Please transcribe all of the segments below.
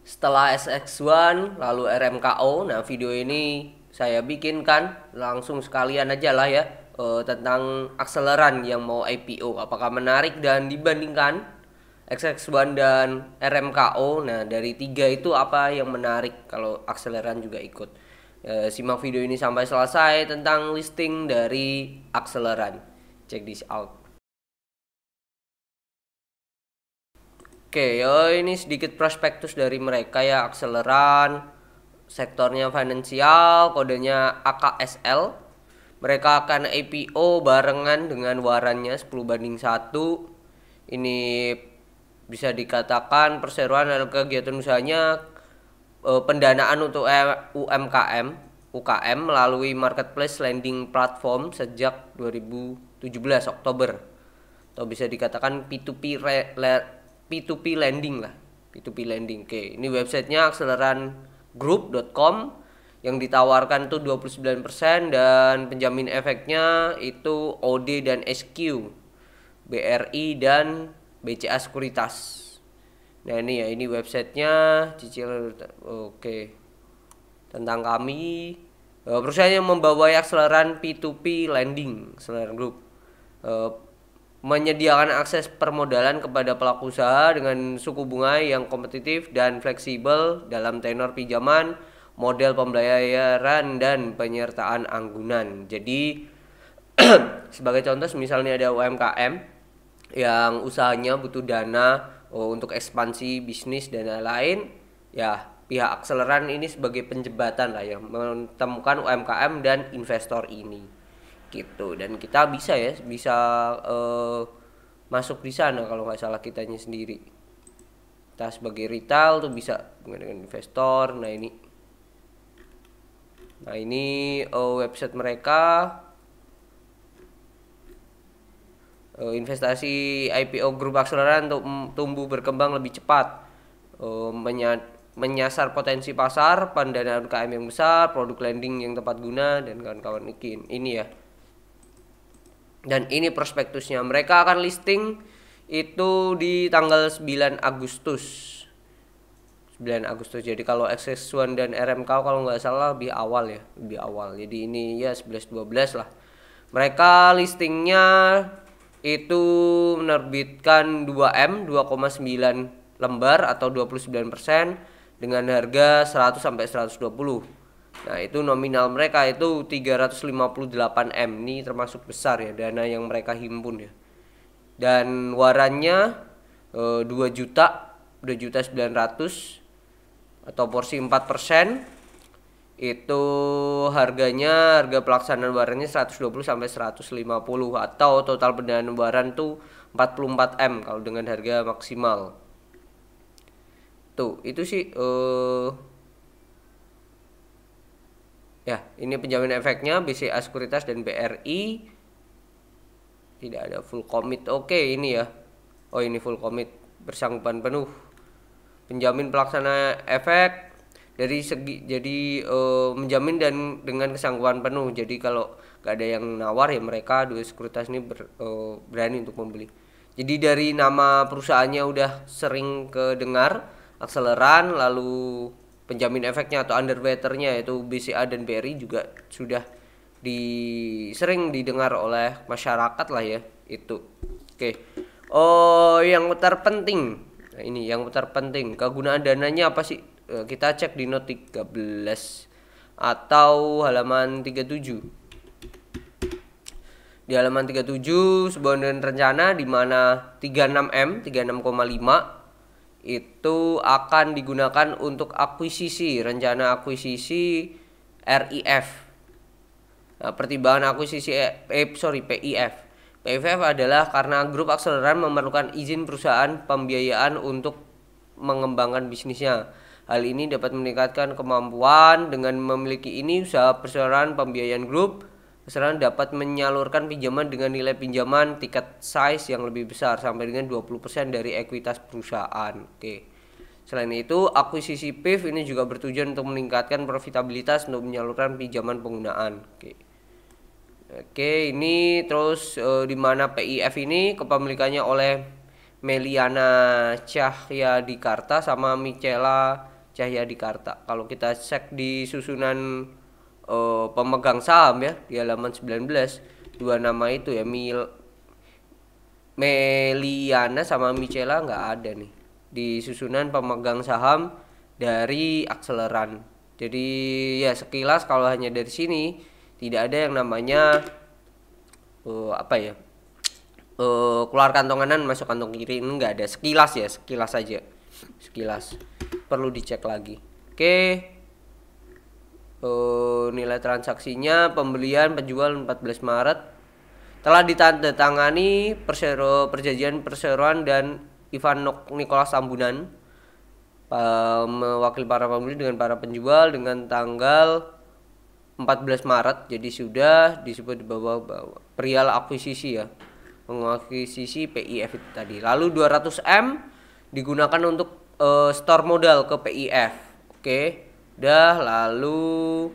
Setelah SX1 lalu RMKO. Nah, video ini saya bikinkan langsung sekalian aja lah ya, tentang akseleran yang mau IPO, apakah menarik, dan dibandingkan SX1 dan RMKO. Nah, dari tiga itu apa yang menarik kalau akseleran juga ikut. Simak video ini sampai selesai tentang listing dari akseleran. Check this out. Oke, yo ini sedikit prospektus dari mereka ya. Akseleran, sektornya finansial, kodenya AKSL. Mereka akan IPO barengan dengan warannya 10:1. Ini bisa dikatakan perseroan adalah kegiatan usahanya, pendanaan untuk UKM melalui marketplace lending platform sejak 2017 Oktober, atau bisa dikatakan P2P lending lah, P2P lending. Oke, ini websitenya akselerangroup.com. Yang ditawarkan tuh 29% dan penjamin efeknya itu OD dan SQ, BRI dan BCA Sekuritas. Nah, ini websitenya, cicil. Oke, tentang kami, perusahaan yang membawa akseleran P2P lending, Akselerang Group menyediakan akses permodalan kepada pelaku usaha dengan suku bunga yang kompetitif dan fleksibel dalam tenor pinjaman, model pembayaran, dan penyertaan anggunan. Jadi sebagai contoh, misalnya ada UMKM yang usahanya butuh dana untuk ekspansi bisnis dan lain-lain, ya pihak akseleran ini sebagai penjembatan lah yang menemukan UMKM dan investor ini gitu. Dan kita bisa masuk di sana kalau nggak salah kitanya sendiri. Kita sebagai retail tuh bisa dengan investor. Nah ini website mereka. Investasi IPO grup akseleran untuk tumbuh berkembang lebih cepat, menyasar potensi pasar, pendanaan UKM yang besar, produk lending yang tepat guna, dan kawan-kawan. Ini ya. Dan ini prospektusnya. Mereka akan listing itu di tanggal 9 Agustus. 9 Agustus. Jadi kalau XS1 dan RMK kalau nggak salah lebih awal ya, lebih awal. Jadi ini ya 11-12 lah. Mereka listingnya itu menerbitkan 2M 2,9 lembar atau 29% dengan harga 100 sampai 120. Nah, itu nominal mereka itu 358 M. Ini termasuk besar ya dana yang mereka himpun ya. Dan warannya 2 juta, 2.900.000 atau porsi 4%. Itu harga pelaksanaan warannya 120 sampai 150 atau total pendanaan waran tuh 44 M kalau dengan harga maksimal. Tuh, itu sih ya, ini penjamin efeknya BCA Sekuritas dan BRI. Tidak ada full commit. Oke, ini ya. Oh, ini full commit, bersanggupan penuh. Penjamin pelaksana efek dari segi, jadi menjamin dan dengan kesanggupan penuh. Jadi kalau gak ada yang nawar ya mereka dua sekuritas ini berani untuk membeli. Jadi dari nama perusahaannya udah sering kedengar, akseleran, lalu penjamin efeknya atau underwriternya yaitu BCA dan BRI juga sudah sering didengar oleh masyarakat lah ya itu. Oke. Oh, yang terpenting. Nah, ini yang terpenting, kegunaan dananya apa sih? Kita cek di note 13 atau halaman 37. Di halaman 37 sebuah rencana di mana 36M, 36,5 itu akan digunakan untuk akuisisi, rencana akuisisi RIF. Nah, pertimbangan akuisisi PIF. PIF adalah karena grup akseleran memerlukan izin perusahaan pembiayaan untuk mengembangkan bisnisnya. Hal ini dapat meningkatkan kemampuan. Dengan memiliki ini, usaha perseroan pembiayaan grup akseleran dapat menyalurkan pinjaman dengan nilai pinjaman tiket size yang lebih besar sampai dengan 20% dari ekuitas perusahaan. Oke. Selain itu, akuisisi PIF ini juga bertujuan untuk meningkatkan profitabilitas untuk menyalurkan pinjaman penggunaan. Oke, ini terus di mana PIF ini kepemilikannya oleh Meliana Cahyadikarta sama Michela Cahyadikarta. Kalau kita cek di susunan pemegang saham ya di halaman 19, dua nama itu ya, Meliana sama Micela nggak ada nih di susunan pemegang saham dari Akseleran. Jadi ya sekilas kalau hanya dari sini tidak ada yang namanya keluar kantong kanan masuk kantong kiri, ini nggak ada. Sekilas ya, sekilas aja, sekilas, perlu dicek lagi. Oke. Nilai transaksinya pembelian penjual 14 Maret telah ditandatangani perjanjian perseroan dan Ivan Nicholas Tambunan mewakili para pembeli dengan para penjual dengan tanggal 14 Maret. Jadi sudah disebut di bawah perihal akuisisi ya, mengakuisisi PIF itu tadi. Lalu 200M digunakan untuk store modal ke PIF. Oke. Udah, lalu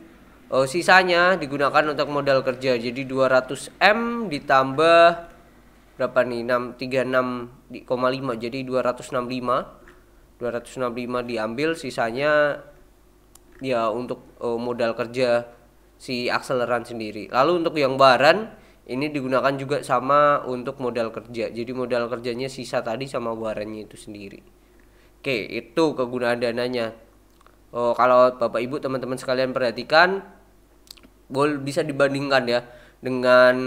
sisanya digunakan untuk modal kerja. Jadi 200M ditambah berapa nih? 36,5. Jadi 265 diambil, sisanya ya untuk modal kerja si Akseleran sendiri. Lalu untuk yang Baran ini digunakan juga sama untuk modal kerja. Jadi modal kerjanya sisa tadi sama Barannya itu sendiri. Oke, itu kegunaan dananya. Kalau Bapak Ibu teman-teman sekalian perhatikan, bisa dibandingkan ya dengan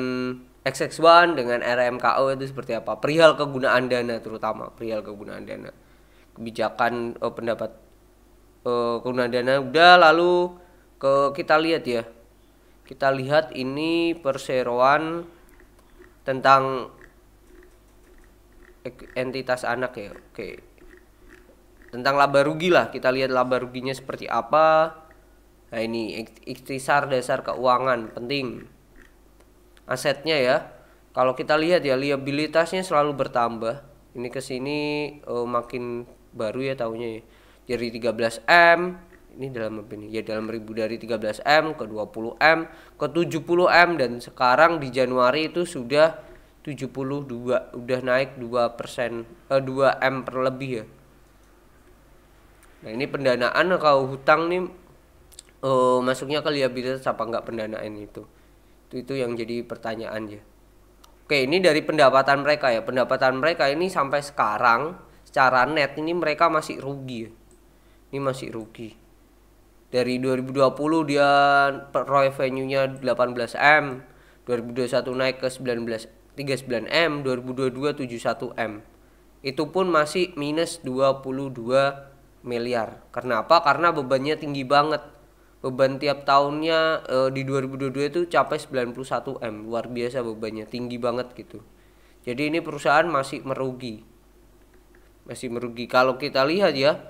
XX1 dengan RMKO itu seperti apa perihal kegunaan dana, terutama perihal kegunaan dana, kebijakan pendapat kegunaan dana. Udah, lalu kita lihat ya, kita lihat ini perseroan tentang entitas anak ya. Oke, tentang laba rugi lah, kita lihat laba ruginya seperti apa. Nah ini ikhtisar dasar keuangan penting. Asetnya ya, kalau kita lihat ya liabilitasnya selalu bertambah. Ini kesini makin baru ya tahunnya ya. Dari 13M, ini dalam apa ini? Ya dalam ribu, dari 13M ke 20M ke 70M, dan sekarang di Januari itu sudah 72, udah naik 2%, 2M per lebih ya. Nah ini pendanaan kalau hutang nih masuknya ke liabilitas apa enggak pendanaan itu yang jadi pertanyaan ya. Oke, ini dari pendapatan mereka ya. Pendapatan mereka ini sampai sekarang secara net ini mereka masih rugi ya. Ini masih rugi. Dari 2020 dia revenue-nya 18M, 2021 naik ke 39M, 2022 71M. Itu pun masih minus 22 miliar. Kenapa? Karena bebannya tinggi banget. Beban tiap tahunnya di 2022 itu capai 91M. Luar biasa bebannya, tinggi banget gitu. Jadi ini perusahaan masih merugi. Masih merugi. Kalau kita lihat ya,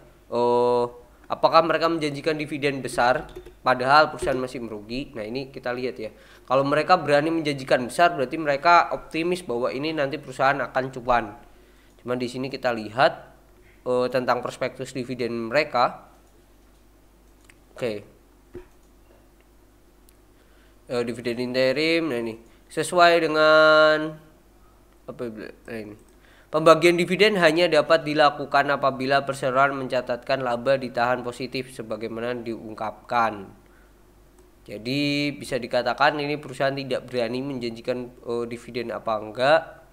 apakah mereka menjanjikan dividen besar padahal perusahaan masih merugi? Nah, ini kita lihat ya. Kalau mereka berani menjanjikan besar, berarti mereka optimis bahwa ini nanti perusahaan akan cuan. Cuman di sini kita lihat tentang prospektus dividen mereka. Oke. Dividen interim, nah ini sesuai dengan apa ini. Pembagian dividen hanya dapat dilakukan apabila perseroan mencatatkan laba ditahan positif sebagaimana diungkapkan. Jadi bisa dikatakan ini perusahaan tidak berani menjanjikan dividen apa enggak.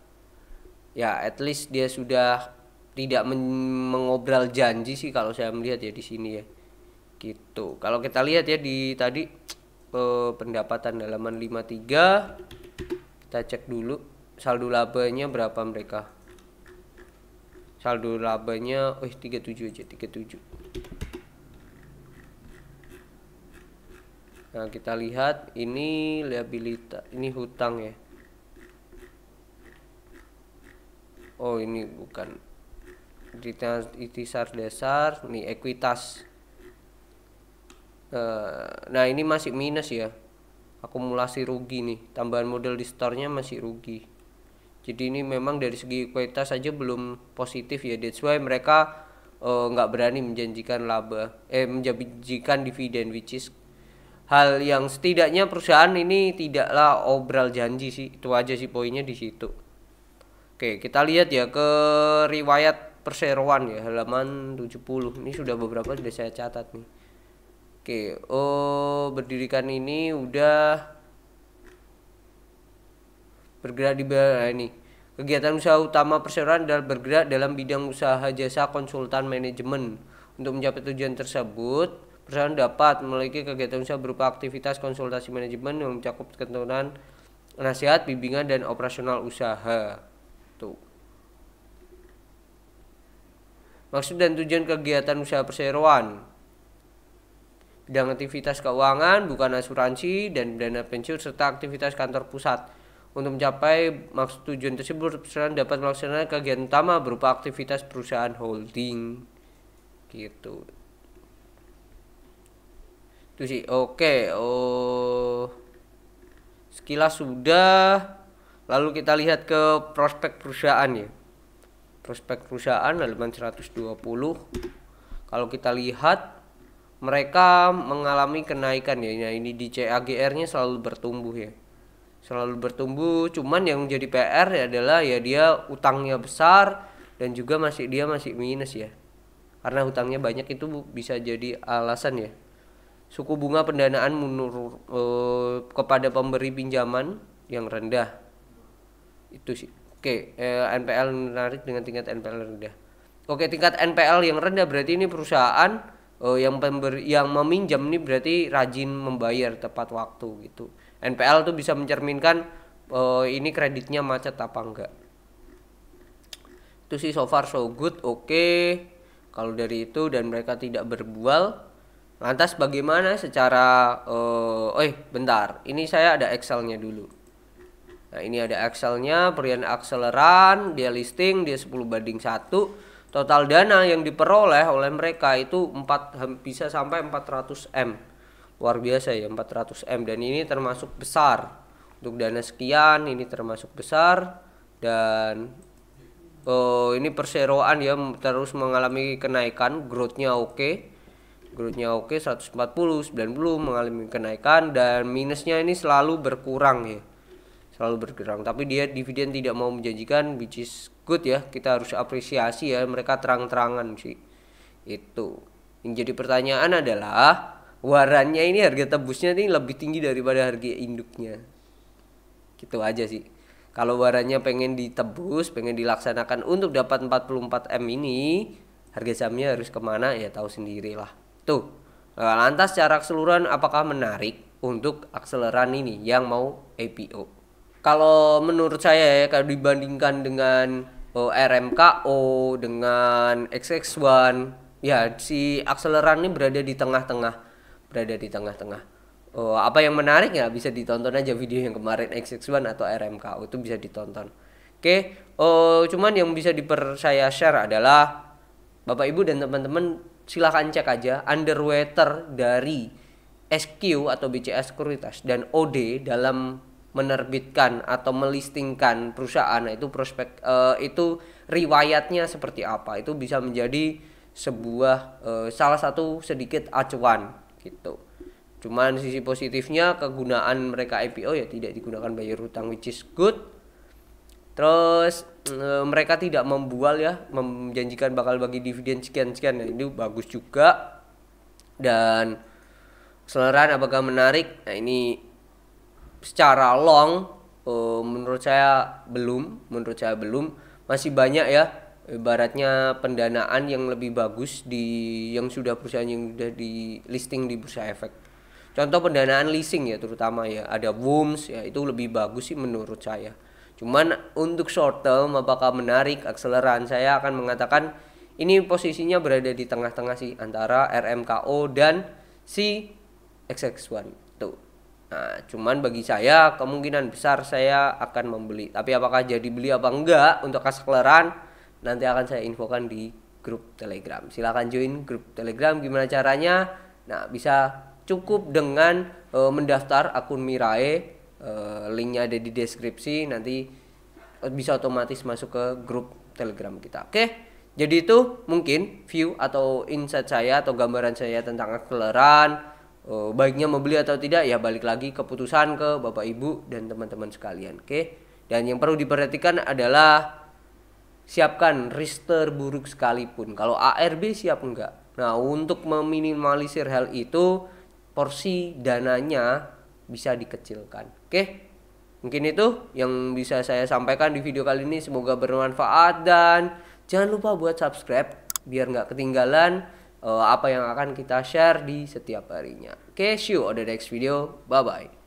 Ya, at least dia sudah tidak mengobral janji sih kalau saya melihat ya di sini ya. Gitu. Kalau kita lihat ya di tadi pendapatan halaman 53, kita cek dulu saldo labanya berapa mereka. Saldo labanya 37 aja, 37. Nah, kita lihat ini liabilitas, ini hutang ya. Oh, ini bukan. Ikhtisar dasar, nih ekuitas. Nah, ini masih minus ya. Akumulasi rugi nih. Tambahan modal di store-nya masih rugi. Jadi ini memang dari segi ekuitas saja belum positif ya. That's why mereka nggak berani menjanjikan laba, menjanjikan dividen, which is hal yang setidaknya perusahaan ini tidaklah obral janji sih. Itu aja sih poinnya di situ. Oke, kita lihat ya ke riwayat perseroan ya, halaman 70. Ini sudah beberapa sudah saya catat nih. Oke, berdirikan ini udah bergerak di ini. Kegiatan usaha utama perseroan adalah bergerak dalam bidang usaha jasa konsultan manajemen. Untuk mencapai tujuan tersebut, perusahaan dapat memiliki kegiatan usaha berupa aktivitas konsultasi manajemen yang mencakup ketentuan nasihat, bimbingan, dan operasional usaha. Tuh. Maksud dan tujuan kegiatan usaha perseroan: bidang aktivitas keuangan, bukan asuransi, dan dana pensiun, serta aktivitas kantor pusat. Untuk mencapai maksud tujuan tersebut, perusahaan dapat melaksanakan kegiatan utama berupa aktivitas perusahaan holding. Gitu. Itu sih. Oke. Sekilas sudah. Lalu kita lihat ke prospek perusahaan ya. Prospek perusahaan halaman 120. Kalau kita lihat, mereka mengalami kenaikan ya. Nah, ini di CAGR-nya selalu bertumbuh ya. Selalu bertumbuh, cuman yang menjadi PR adalah ya dia utangnya besar dan juga masih minus ya. Karena hutangnya banyak itu bisa jadi alasan ya. Suku bunga pendanaan menurun kepada pemberi pinjaman yang rendah. Itu sih. Oke, NPL menarik dengan tingkat NPL rendah. Oke, tingkat NPL yang rendah berarti ini perusahaan yang meminjam ini berarti rajin membayar tepat waktu gitu. NPL tuh bisa mencerminkan ini kreditnya macet apa enggak. Itu sih so far so good. Oke. Kalau dari itu dan mereka tidak berbual, lantas bagaimana secara bentar. Ini saya ada Excel-nya dulu. Nah, ini ada Excel-nya, pemberian akseleran, dia listing, dia 10:1. Total dana yang diperoleh oleh mereka itu bisa sampai 400M. Luar biasa ya, 400M, dan ini termasuk besar. Untuk dana sekian ini termasuk besar. Dan ini perseroan ya terus mengalami kenaikan, growth-nya oke. Growth-nya oke, 140, 90 mengalami kenaikan, dan minusnya ini selalu berkurang ya. Selalu berkurang, tapi dia dividen tidak mau menjanjikan, which is good ya. Kita harus apresiasi ya, mereka terang-terangan sih. Itu. Yang jadi pertanyaan adalah warannya ini, harga tebusnya ini lebih tinggi daripada harga induknya. Gitu aja sih. Kalau warannya pengen ditebus, pengen dilaksanakan untuk dapat 44M ini, harga sahamnya harus kemana ya tahu sendirilah. Tuh. Lantas secara keseluruhan apakah menarik untuk akseleran ini yang mau IPO? Kalau menurut saya ya, kalau dibandingkan dengan RMKO, dengan XX1, ya si akseleran ini berada di tengah-tengah. Apa yang menarik ya bisa ditonton aja video yang kemarin XX1 atau RMKO, itu bisa ditonton. Oke, cuman yang bisa saya share adalah Bapak Ibu dan teman-teman silahkan cek aja underwater dari SQ atau BCA Sekuritas dan OD dalam menerbitkan atau melistingkan perusahaan. Itu prospek itu riwayatnya seperti apa, itu bisa menjadi sebuah salah satu sedikit acuan gitu. Cuman sisi positifnya kegunaan mereka IPO ya tidak digunakan bayar hutang, which is good. Terus mereka tidak membual ya, menjanjikan bakal bagi dividen sekian-sekian, itu bagus juga. Dan akseleran apakah menarik? Nah, ini secara long menurut saya belum, masih banyak ya ibaratnya pendanaan yang lebih bagus yang perusahaan yang sudah di listing di Bursa Efek. Contoh pendanaan leasing ya terutama ya, ada WUMS ya, itu lebih bagus sih menurut saya. Cuman untuk short term apakah menarik akseleran, saya akan mengatakan ini posisinya berada di tengah-tengah sih antara RMKO dan si XX1 tuh. Nah, cuman bagi saya kemungkinan besar saya akan membeli. Tapi apakah jadi beli apa enggak untuk akseleran, nanti akan saya infokan di grup Telegram. Silahkan join grup Telegram. Gimana caranya? Nah, bisa cukup dengan mendaftar akun Mirae. Linknya ada di deskripsi. Nanti bisa otomatis masuk ke grup Telegram kita. Oke, jadi itu mungkin view atau insight saya atau gambaran saya tentang akseleran. Baiknya membeli atau tidak ya balik lagi keputusan ke Bapak Ibu dan teman-teman sekalian. Oke. Dan yang perlu diperhatikan adalah siapkan risk terburuk sekalipun. Kalau ARB siap enggak? Nah, untuk meminimalisir hal itu, porsi dananya bisa dikecilkan. Oke? Mungkin itu yang bisa saya sampaikan di video kali ini. Semoga bermanfaat dan jangan lupa buat subscribe biar nggak ketinggalan apa yang akan kita share di setiap harinya. Oke, see you on the next video. Bye-bye.